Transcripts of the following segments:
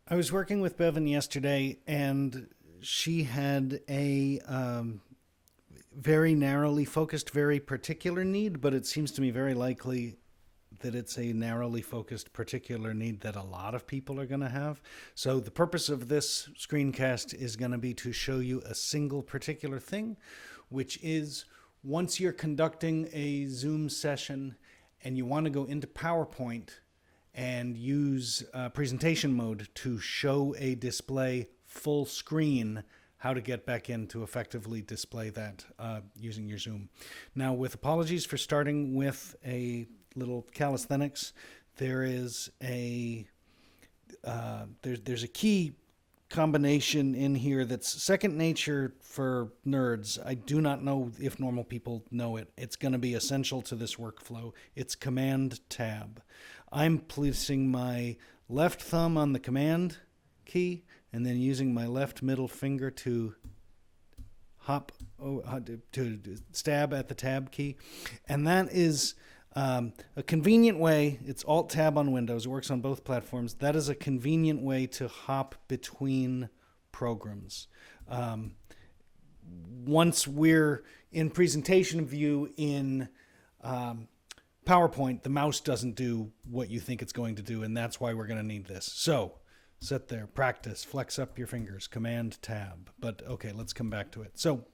I was working with Bevan yesterday, and she had a very narrowly focused, very particular need, but it seems to me very likely that it's a narrowly focused particular need that a lot of people are going to have. So the purpose of this screencast is going to be to show you a single particular thing, which is once you're conducting a Zoom session and you want to go into PowerPoint and use presentation mode to show a display full screen, how to get back in to effectively display that using your Zoom. Now, with apologies for starting with a little calisthenics, there is there's a key combination in here that's second nature for nerds. I do not know if normal people know it. It's going to be essential to this workflow. It's Command Tab. I'm placing my left thumb on the Command key and then using my left middle finger to to stab at the Tab key. And that is a convenient way. It's Alt-Tab on Windows. It works on both platforms. That is a convenient way to hop between programs. Once we're in presentation view in PowerPoint, the mouse doesn't do what you think it's going to do, and that's why we're going to need this. So sit there, practice, flex up your fingers, Command Tab. But okay, let's come back to it. So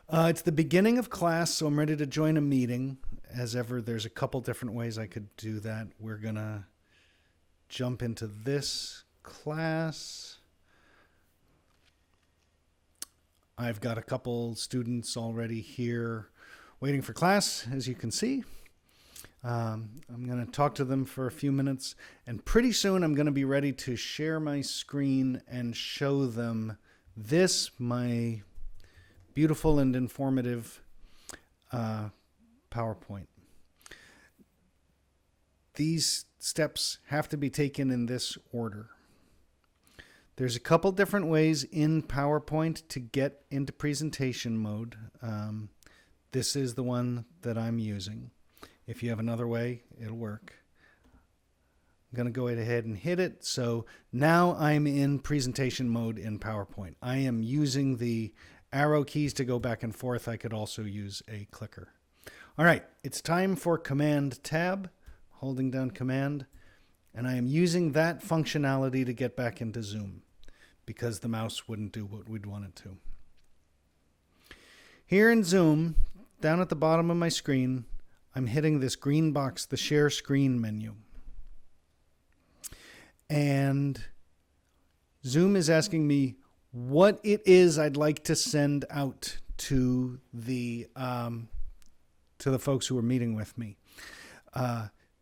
it's the beginning of class, so I'm ready to join a meeting. As ever, there's a couple different ways I could do that. We're going to jump into this class. I've got a couple students already here waiting for class, as you can see. I'm going to talk to them for a few minutes, and pretty soon I'm going to be ready to share my screen and show them this, my beautiful and informative PowerPoint. These steps have to be taken in this order. There's a couple different ways in PowerPoint to get into presentation mode. This is the one that I'm using. If you have another way, it'll work. I'm going to go ahead and hit it. So now I'm in presentation mode in PowerPoint. I am using the arrow keys to go back and forth. I could also use a clicker. All right, it's time for Command Tab, holding down Command, and I am using that functionality to get back into Zoom because the mouse wouldn't do what we'd want it to. Here in Zoom, down at the bottom of my screen, I'm hitting this green box, the Share Screen menu. And Zoom is asking me what it is I'd like to send out to the folks who are meeting with me.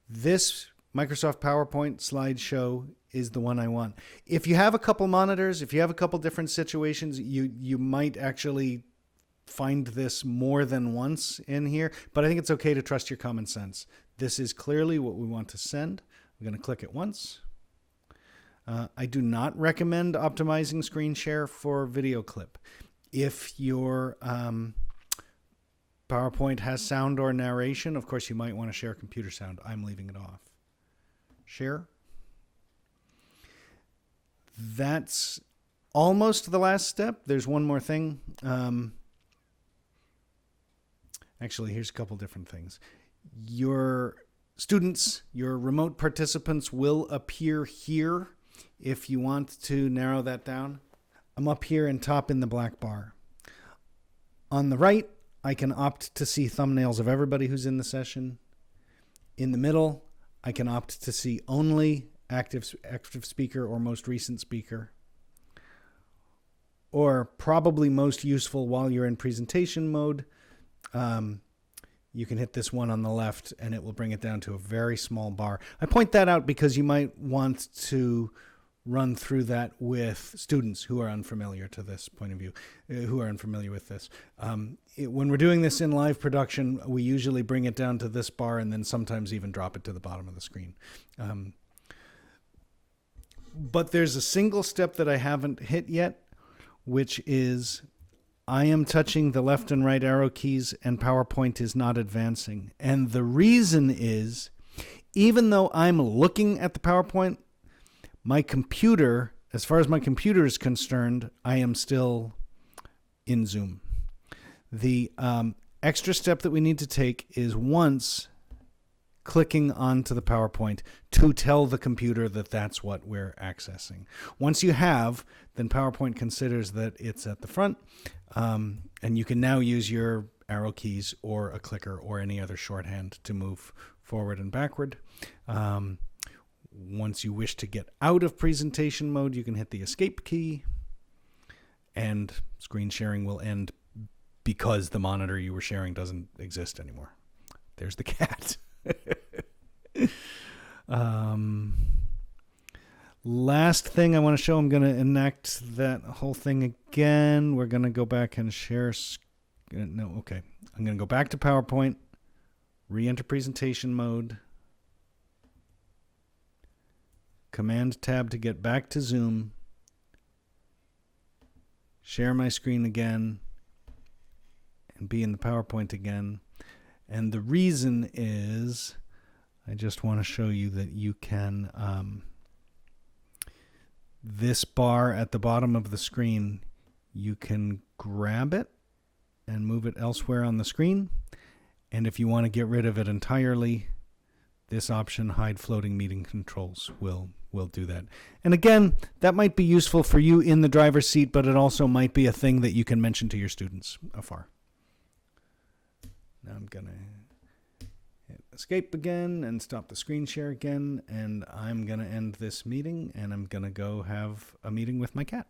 This Microsoft PowerPoint slideshow is the one I want. If you have a couple monitors, if you have a couple different situations, you might actually find this more than once in here, but I think it's okay to trust your common sense. This is clearly what we want to send. I'm going to click it once. I do not recommend optimizing screen share for video clip. If your PowerPoint has sound or narration, of course you might want to share computer sound. I'm leaving it off. Share. That's almost the last step. There's one more thing. Actually, here's a couple different things. Your students, your remote participants will appear here if you want to narrow that down. I'm up here and top in the black bar. On the right, I can opt to see thumbnails of everybody who's in the session. In the middle, I can opt to see only active speaker or most recent speaker. Or probably most useful while you're in presentation mode, you can hit this one on the left and it will bring it down to a very small bar. I point that out because you might want to run through that with students who are unfamiliar to this point of view, who are unfamiliar with this. When we're doing this in live production, we usually bring it down to this bar and then sometimes even drop it to the bottom of the screen. But there's a single step that I haven't hit yet, which is I am touching the left and right arrow keys and PowerPoint is not advancing. And the reason is, even though I'm looking at the PowerPoint, My computer, as far as my computer is concerned, I am still in Zoom. The extra step that we need to take is once clicking onto the PowerPoint to tell the computer that that's what we're accessing. Once you have, then PowerPoint considers that it's at the front, and you can now use your arrow keys or a clicker or any other shorthand to move forward and backward. Once you wish to get out of presentation mode, you can hit the escape key, and screen sharing will end because the monitor you were sharing doesn't exist anymore. There's the cat. Last thing I want to show, I'm going to enact that whole thing again. We're going to go back and share. No, okay. I'm going to go back to PowerPoint, re-enter presentation mode, Command tab to get back to Zoom, share my screen again, and be in the PowerPoint again. And the reason is I just want to show you that you can, this bar at the bottom of the screen, you can grab it and move it elsewhere on the screen. And if you want to get rid of it entirely, this option, Hide Floating Meeting Controls, will do that. And again, that might be useful for you in the driver's seat, but it also might be a thing that you can mention to your students afar. Now I'm going to hit escape again and stop the screen share again, and I'm going to end this meeting, and I'm going to go have a meeting with my cat.